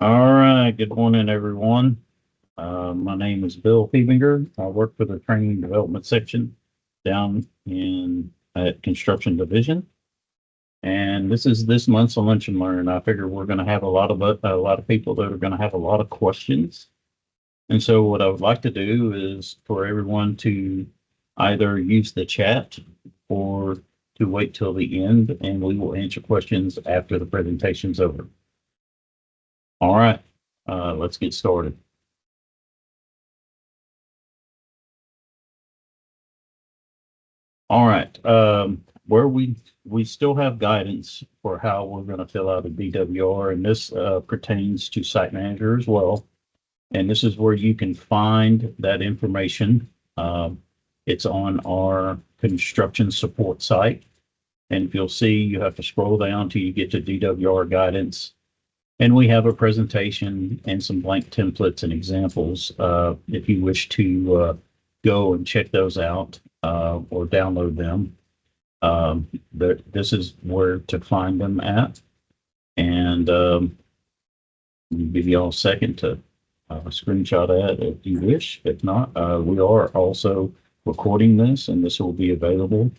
All right, good morning, everyone. My name is Bill Fiebinger. I work for the training and development section down in at Construction Division. And this is this month's Lunch and Learn. I figure we're going to have a lot of people that are going to have a lot of questions. And so what I would like to do is for everyone to either use the chat or to wait till the end, and we will answer questions after the presentation's over. All right, let's get started. All right, where we still have guidance for how we're going to fill out a DWR, and this pertains to site manager as well. And this is where you can find that information. It's on our construction support site. And if you'll see, you have to scroll down till you get to DWR guidance. And we have a presentation and some blank templates and examples if you wish to go and check those out or download them. This is where to find them at. And give you all a second to screenshot that if you wish. If not, we are also recording this, and this will be available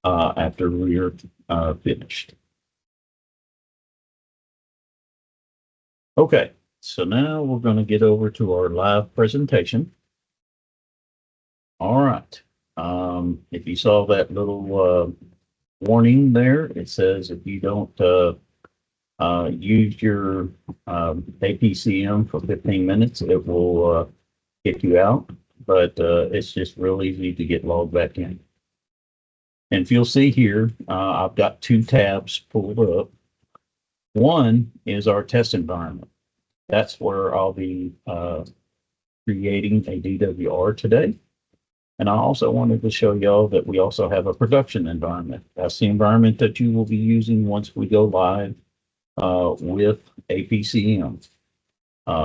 after we're finished. Okay, so now we're going to get over to our live presentation. All right. If you saw that little warning there, it says if you don't use your APCM for 15 minutes, it will kick you out. But it's just real easy to get logged back in. And if you'll see here, I've got two tabs pulled up. One is our test environment. That's where I'll be creating a DWR today. And I also wanted to show y'all that we also have a production environment. That's the environment that you will be using once we go live with APCM.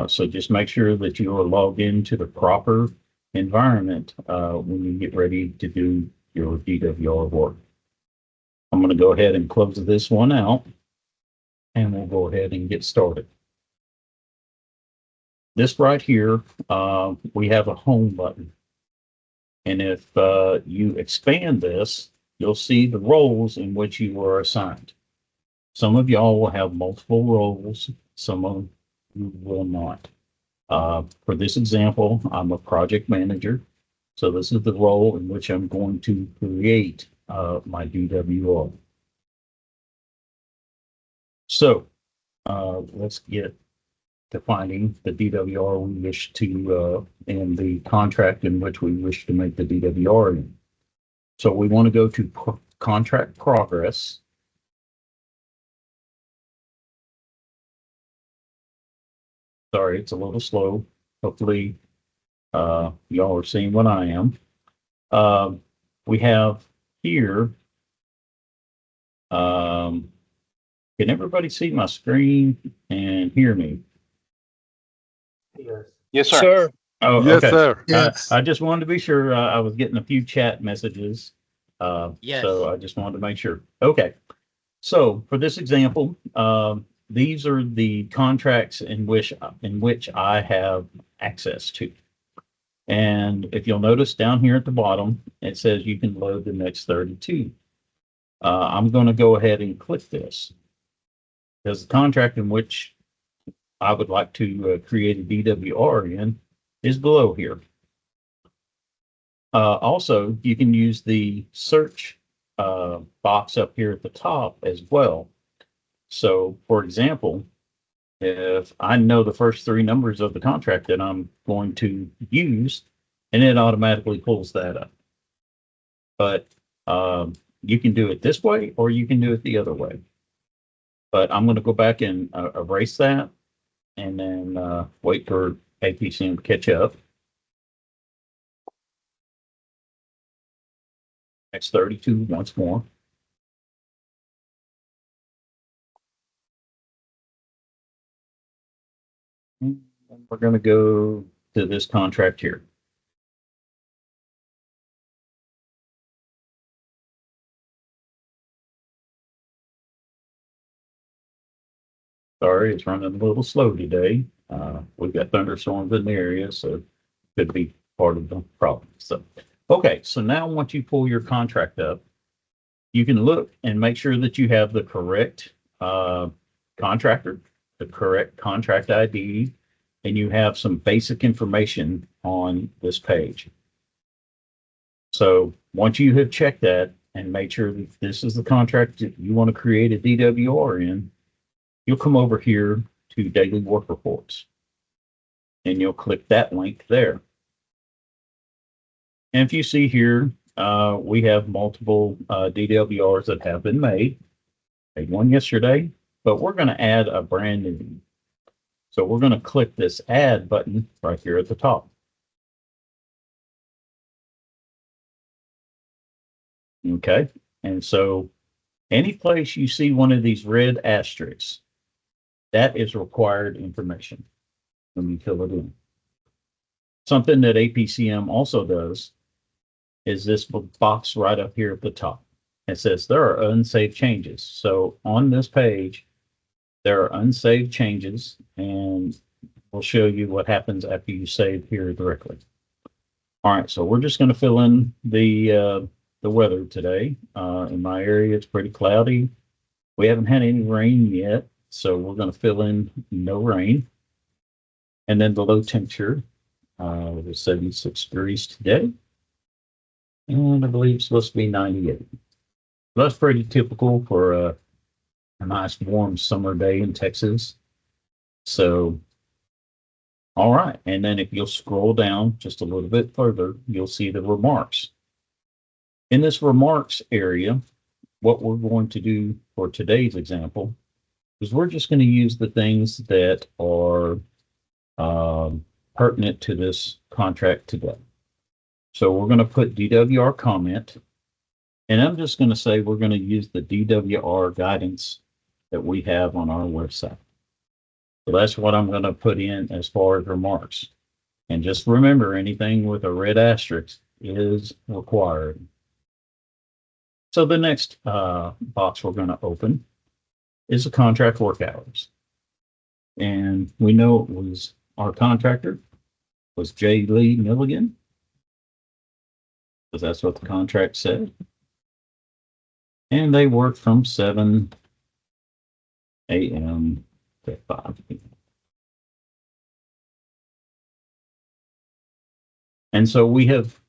So just make sure that you are logged into the proper environment when you get ready to do your DWR work. I'm going to go ahead and close this one out, and we'll go ahead and get started. This right here, we have a home button. And if you expand this, you'll see the roles in which you were assigned. Some of y'all will have multiple roles, some of you will not. For this example, I'm a project manager. So this is the role in which I'm going to create my DWR. So let's get defining the DWR we wish to and the contract in which we wish to make the DWR in. So we want to go to contract progress. Sorry, it's a little slow. Hopefully y'all are seeing what I am. We have here, can everybody see my screen and hear me? Yes, sir. Oh, yes, okay. sir. Yes. I just wanted to be sure. I was getting a few chat messages. Yes. So I just wanted to make sure. Okay. So for this example, these are the contracts in which I have access to. And if you'll notice down here at the bottom, it says you can load the next 32. I'm going to go ahead and click this because the contract in which I would like to create a DWR in is below here. Also, you can use the search box up here at the top as well. So, for example, if I know the first three numbers of the contract that I'm going to use, and it automatically pulls that up. But you can do it this way, or you can do it the other way. But I'm going to go back and erase that, and then wait for APCM to catch up. Next 32 once more. And we're going to go to this contract here. Sorry, it's running a little slow today. We've got thunderstorms in the area, so could be part of the problem. So, okay, so now once you pull your contract up, you can look and make sure that you have the correct contractor, the correct contract ID, and you have some basic information on this page. So once you have checked that and made sure that this is the contract that you want to create a DWR in, you'll come over here to daily work reports and you'll click that link there. And if you see here, we have multiple DWRs that have been made. Made one yesterday, but we're going to add a brand new one. So we're going to click this add button right here at the top. Okay, and so any place you see one of these red asterisks, that is required information when you fill it in. Something that APCM also does is this box right up here at the top. It says there are unsaved changes. So on this page, there are unsaved changes, and we'll show you what happens after you save here directly. All right, so we're just going to fill in the weather today. In my area, it's pretty cloudy. We haven't had any rain yet, so we're going to fill in no rain. And then the low temperature was 76 degrees today. And I believe it's supposed to be 98. That's pretty typical for a nice warm summer day in Texas. So, all right. And then if you'll scroll down just a little bit further, you'll see the remarks. In this remarks area, what we're going to do for today's example is we're just going to use the things that are pertinent to this contract today. So we're going to put DWR comment, and I'm just going to say we're going to use the DWR guidance that we have on our website. So that's what I'm going to put in as far as remarks. And just remember, anything with a red asterisk is required. So the next box we're going to open is the contract work hours. And we know it was our contractor was J. Lee Milligan, because that's what the contract said. And they worked from 7 a.m. to 5 p.m. And so we have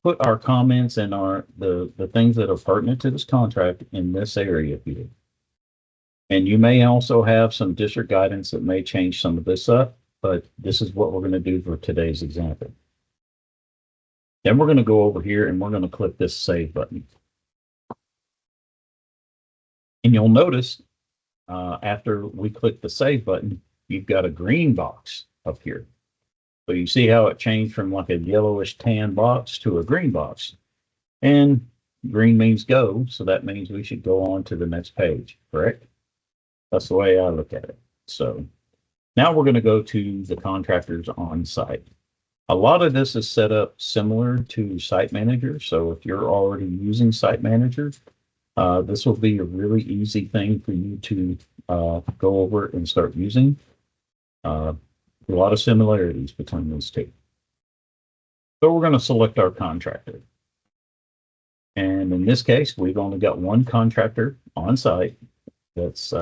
put our comments and the things that are pertinent to this contract in this area here. And you may also have some district guidance that may change some of this up, but this is what we're going to do for today's example. Then we're going to go over here and we're going to click this save button. And you'll notice after we click the save button, you've got a green box up here. So you see how it changed from like a yellowish tan box to a green box. And green means go, so that means we should go on to the next page, correct? That's the way I look at it. So now we're going to go to the contractors on site. A lot of this is set up similar to Site Manager. So if you're already using Site Manager, this will be a really easy thing for you to go over and start using. A lot of similarities between those two. So we're going to select our contractor. And in this case, we've only got one contractor on site that's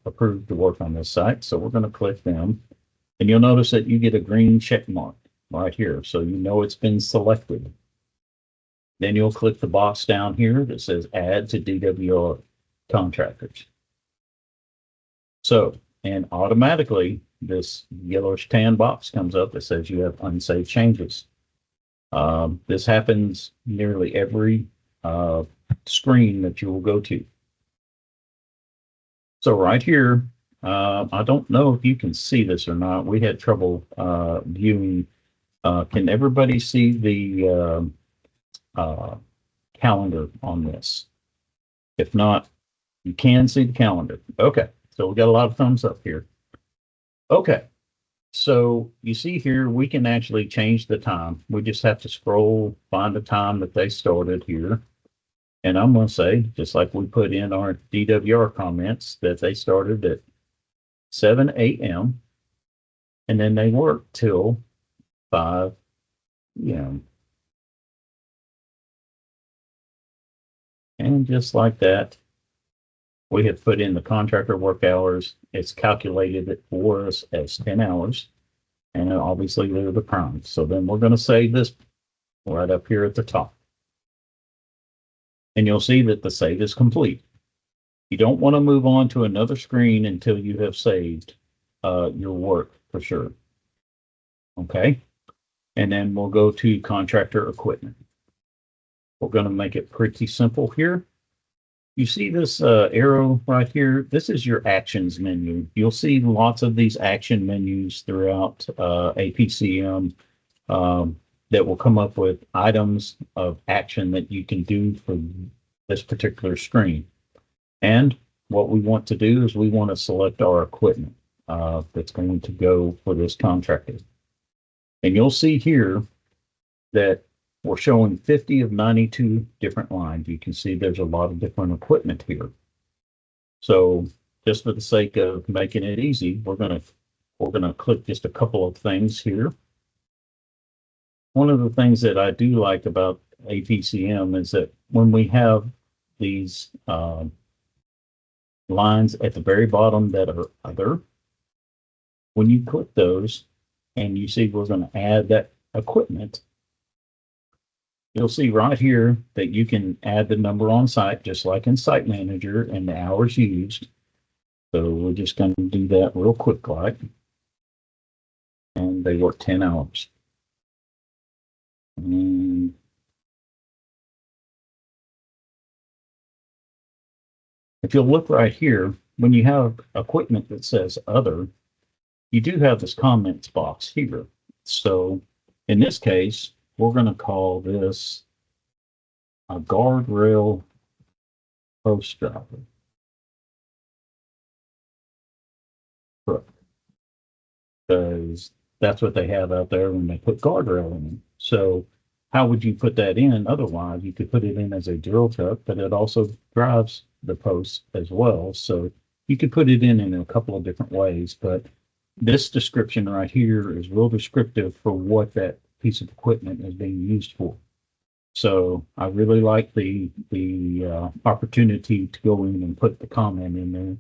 approved to work on this site. So we're going to click them. And you'll notice that you get a green check mark right here. So you know it's been selected. Then you'll click the box down here that says add to DWR contractors. So, and automatically this yellowish tan box comes up that says you have unsaved changes. This happens nearly every screen that you will go to. So right here, I don't know if you can see this or not. We had trouble viewing. Can everybody see the calendar on this? If not, you can see the calendar. Okay, so we got a lot of thumbs up here. Okay, so you see here, we can actually change the time. We just have to scroll, find the time that they started here. And I'm going to say, just like we put in our DWR comments, that they started at 7 a.m. and then they work till 5 p.m. And just like that, we have put in the contractor work hours. It's calculated it for us as 10 hours. And obviously they're the prime. So then we're going to save this right up here at the top. And you'll see that the save is complete. You don't want to move on to another screen until you have saved your work for sure. Okay. And then we'll go to contractor equipment. We're going to make it pretty simple here. You see this arrow right here? This is your actions menu. You'll see lots of these action menus throughout APCM that will come up with items of action that you can do for this particular screen. And what we want to do is we want to select our equipment that's going to go for this contractor. And you'll see here that we're showing 50 of 92 different lines. You can see there's a lot of different equipment here. So just for the sake of making it easy, we're gonna click just a couple of things here. One of the things that I do like about APCM is that when we have these lines at the very bottom that are other, when you click those and you see we're going to add that equipment, you'll see right here that you can add the number on site, just like in Site Manager, and the hours used. So we're just going to do that real quick, like, and they work 10 hours. And if you'll look right here, when you have equipment that says other, you do have this comments box here. So in this case, we're going to call this a guardrail post driver. Because that's what they have out there when they put guardrail in. So how would you put that in? Otherwise, you could put it in as a drill truck, but it also drives the post as well. So you could put it in a couple of different ways, but this description right here is real descriptive for what that piece of equipment is being used for. So I really like the opportunity to go in and put the comment in there.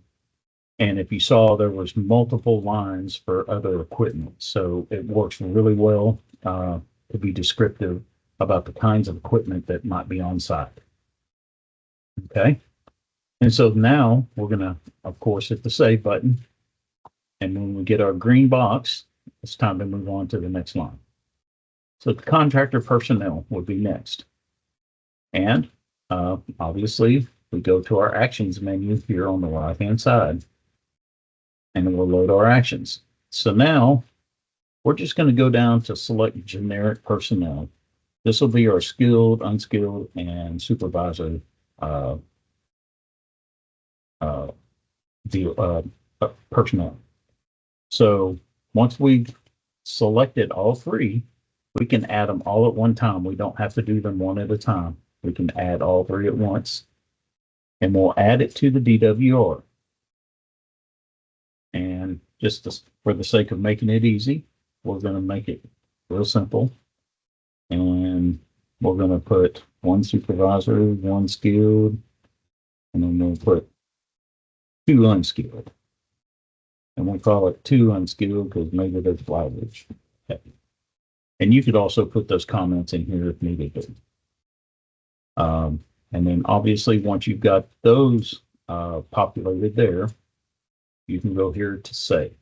And if you saw, there was multiple lines for other equipment. So it works really well to be descriptive about the kinds of equipment that might be on site. Okay. And so now we're going to, of course, hit the save button. And when we get our green box, it's time to move on to the next line. So the contractor personnel would be next. And obviously, we go to our actions menu here on the right-hand side. And we'll load our actions. So now we're just going to go down to select generic personnel. This will be our skilled, unskilled, and supervisor personnel. So once we've selected all three, we can add them all at one time. We don't have to do them one at a time. We can add all three at once, and we'll add it to the DWR. And just for the sake of making it easy, we're going to make it real simple. And we're going to put one supervisor, one skilled, and then we'll put two unskilled. And we'll call it two unskilled because maybe there's language. Okay. And you could also put those comments in here if needed. And then obviously once you've got those populated there, you can go here to save.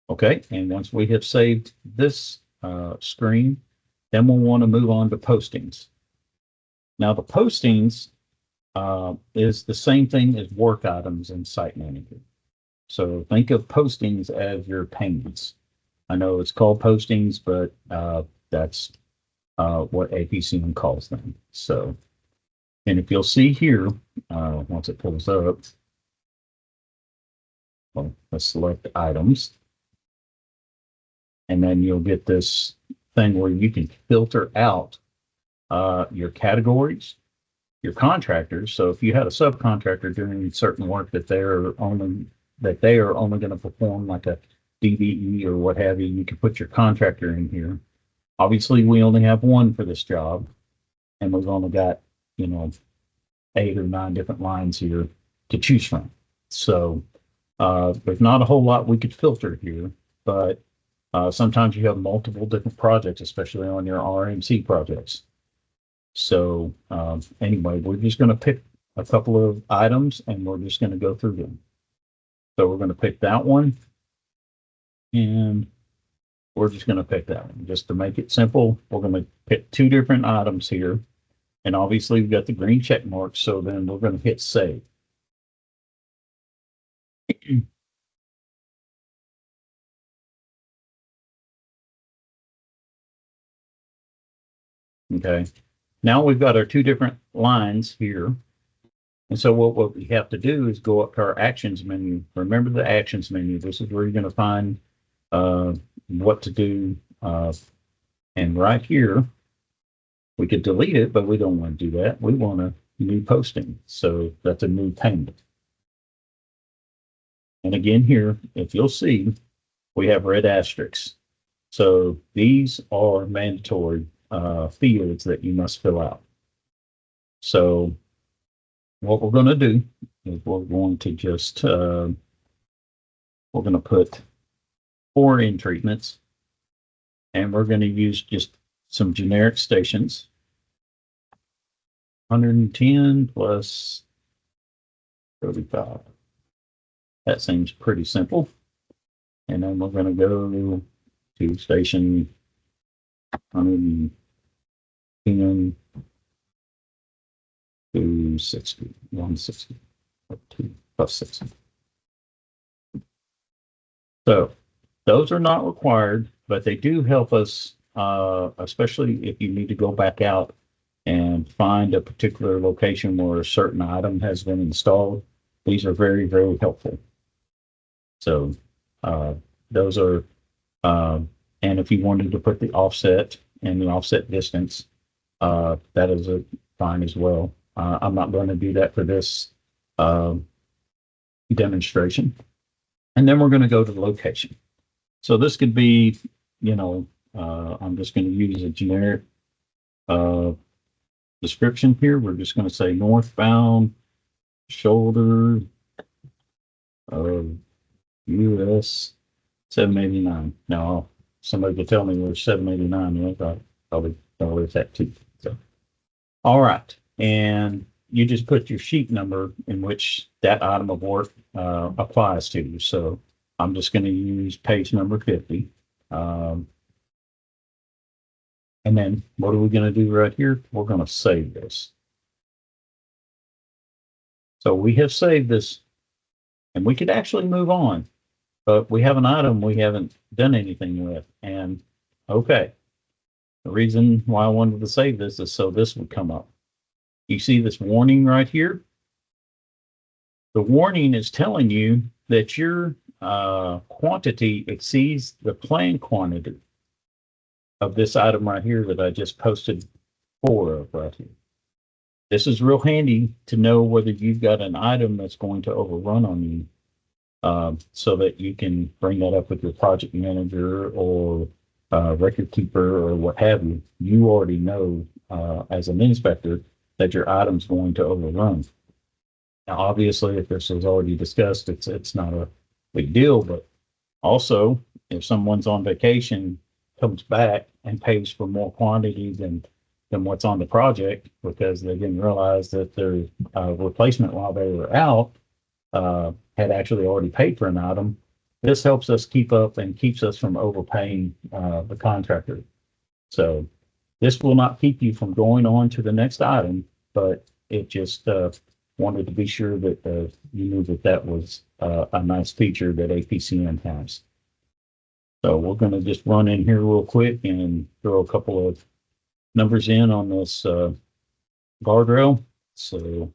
Okay, and once we have saved this screen, then we'll want to move on to postings. Now the postings is the same thing as work items in Site Manager. So think of postings as your payments. I know it's called postings, but that's what APCM calls them. So, and if you'll see here, once it pulls up, well, let's select items. And then you'll get this thing where you can filter out your categories, your contractors. So if you had a subcontractor doing certain work that they are only going to perform, like a DBE or what have you, you can put your contractor in here. Obviously, we only have one for this job, and we've only got, you know, 8 or 9 different lines here to choose from. So there's not a whole lot we could filter here, but sometimes you have multiple different projects, especially on your RMC projects. So anyway, we're just going to pick a couple of items and we're just going to go through them. So we're going to pick that one, and we're just going to pick that one. Just to make it simple, we're going to pick 2 different items here. And obviously we've got the green check mark, so then we're going to hit save. Okay. Now we've got our 2 different lines here. And so what we have to do is go up to our actions menu. Remember the actions menu. This is where you're going to find what to do. And right here, we could delete it, but we don't want to do that. We want a new posting. So that's a new payment. And again here, if you'll see, we have red asterisks. So these are mandatory fields that you must fill out. So what we're going to do is we're going to just, we're going to put 4 in treatments, and we're going to use just some generic stations. 110 plus 35. That seems pretty simple. And then we're going to go to station 110 to 60, 160, 2 plus 60. So those are not required, but they do help us, especially if you need to go back out and find a particular location where a certain item has been installed. These are very, very helpful. So those are, and if you wanted to put the offset and the offset distance, that is fine as well. I'm not going to do that for this demonstration. And then we're going to go to the location. So this could be, you know, I'm just going to use a generic description here. We're just going to say northbound shoulder of US 789. Now, somebody could tell me where 789 is. I probably know where it's at too. So, all right. And you just put your sheet number in which that item of work applies to. So I'm just going to use page number 50. And then what are we going to do right here? We're going to save this. So we have saved this, and we could actually move on, but we have an item we haven't done anything with. And okay, the reason why I wanted to save this is so this would come up. You see this warning right here? The warning is telling you that your quantity exceeds the planned quantity of this item right here that I just posted 4 of right here. This is real handy to know whether you've got an item that's going to overrun on you, so that you can bring that up with your project manager or record keeper or what have you. You already know as an inspector that your item's going to overrun. Now, obviously, if this was already discussed, it's not a big deal, but also if someone's on vacation, comes back and pays for more quantity than what's on the project because they didn't realize that their replacement while they were out had actually already paid for an item. This helps us keep up and keeps us from overpaying the contractor. So this will not keep you from going on to the next item, but it just wanted to be sure that you knew that that was a nice feature that APCM has. So we're going to just run in here real quick and throw a couple of numbers in on this guardrail. So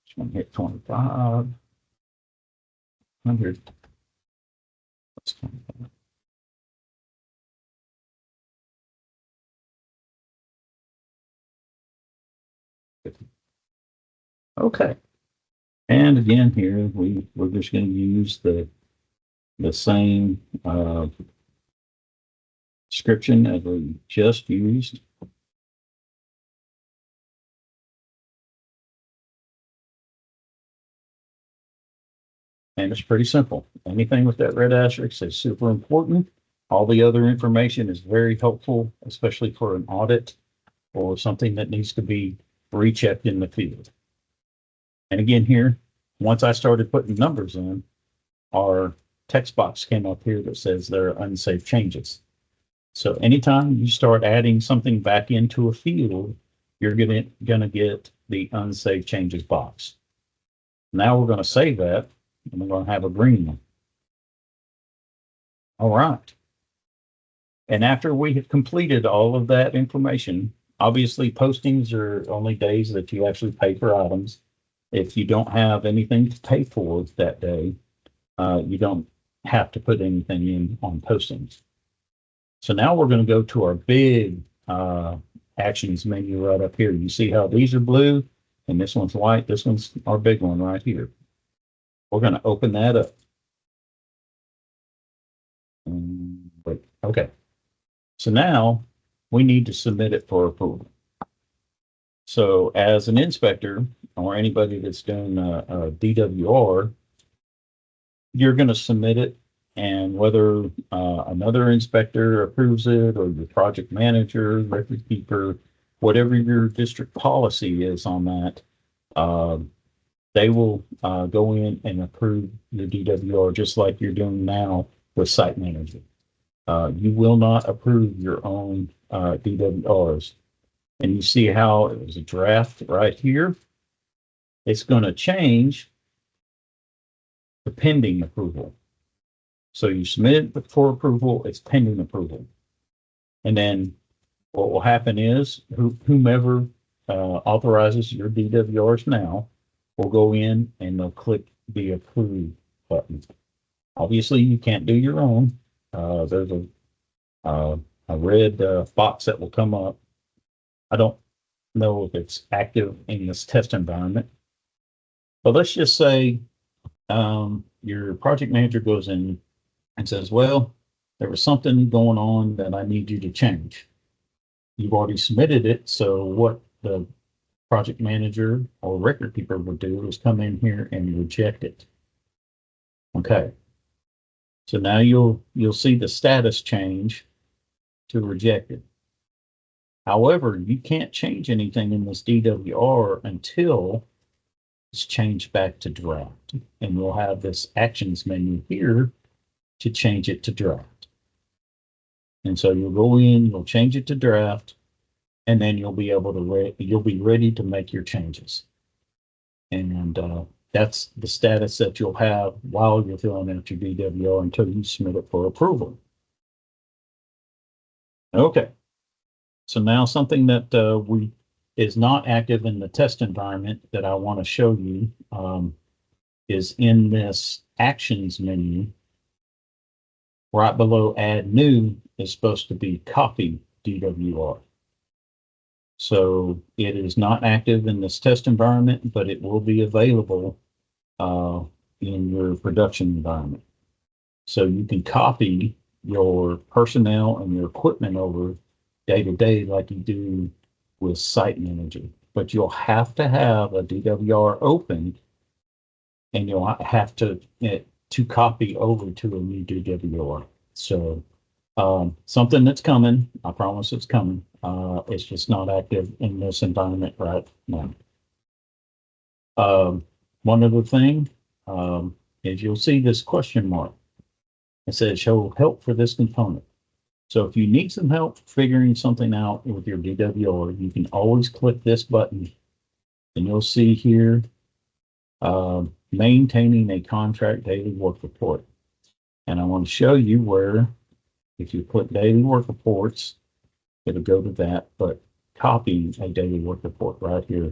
just want to hit 25, 100. That's 25. Okay. And again, here we're just going to use the same description as we just used. And it's pretty simple. Anything with that red asterisk is super important. All the other information is very helpful, especially for an audit or something that needs to be rechecked in the field. And again, here, once I started putting numbers in, our text box came up here that says there are unsafe changes. So anytime you start adding something back into a field, you're gonna get the unsafe changes box. Now we're gonna save that, and we're gonna have a green one. All right. And after we have completed all of that information, obviously postings are only days that you actually pay for items. If you don't have anything to pay for that day, you don't have to put anything in on postings. So now we're going to go to our big actions menu right up here. You see how these are blue and this one's white. This one's our big one right here. We're going to open that up. Okay. So now we need to submit it for approval. So as an inspector or anybody that's doing a DWR, you're going to submit it, and whether another inspector approves it or your project manager, record keeper, whatever your district policy is on that, they will go in and approve the DWR just like you're doing now with site manager. You will not approve your own DWRs. And you see how it was a draft right here. It's going to change to pending approval. So you submit it for approval, it's pending approval. And then what will happen is whomever authorizes your DWRs now will go in and they'll click the approve button. Obviously, you can't do your own. There's a red box that will come up. I don't know if it's active in this test environment, but let's just say your project manager goes in and says, well, there was something going on that I need you to change. You've already submitted it, so what the project manager or record keeper would do is come in here and reject it. Okay. So now you'll see the status change to rejected. However, you can't change anything in this DWR until it's changed back to draft. And we'll have this actions menu here to change it to draft. And so you'll go in, you'll change it to draft, and then you'll be able to you'll be ready to make your changes. And that's the status that you'll have while you're filling out your DWR until you submit it for approval. Okay. So now something that is not active in the test environment that I want to show you is in this actions menu. Right below add new is supposed to be copy DWR. So it is not active in this test environment, but it will be available in your production environment. So you can copy your personnel and your equipment over day to day like you do with site manager, but you'll have to have a DWR open and you'll have to copy over to a new DWR. So something that's coming, I promise it's coming. It's just not active in this environment right now. One other thing is you'll see this question mark. It says show help for this component. So if you need some help figuring something out with your DWR, you can always click this button and you'll see here, maintaining a contract daily work report. And I want to show you where, if you put daily work reports, it'll go to that, but copying a daily work report right here.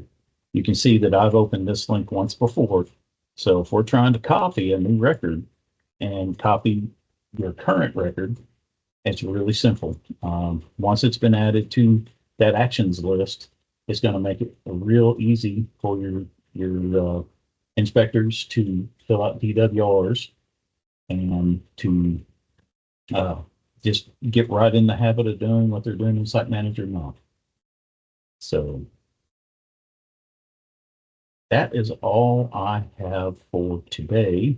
You can see that I've opened this link once before. So if we're trying to copy a new record and copy your current record, it's really simple. Once it's been added to that actions list, It's going to make it real easy for your inspectors to fill out DWRs and to uh, just get right in the habit of doing what they're doing in site manager now. So that is all I have for today.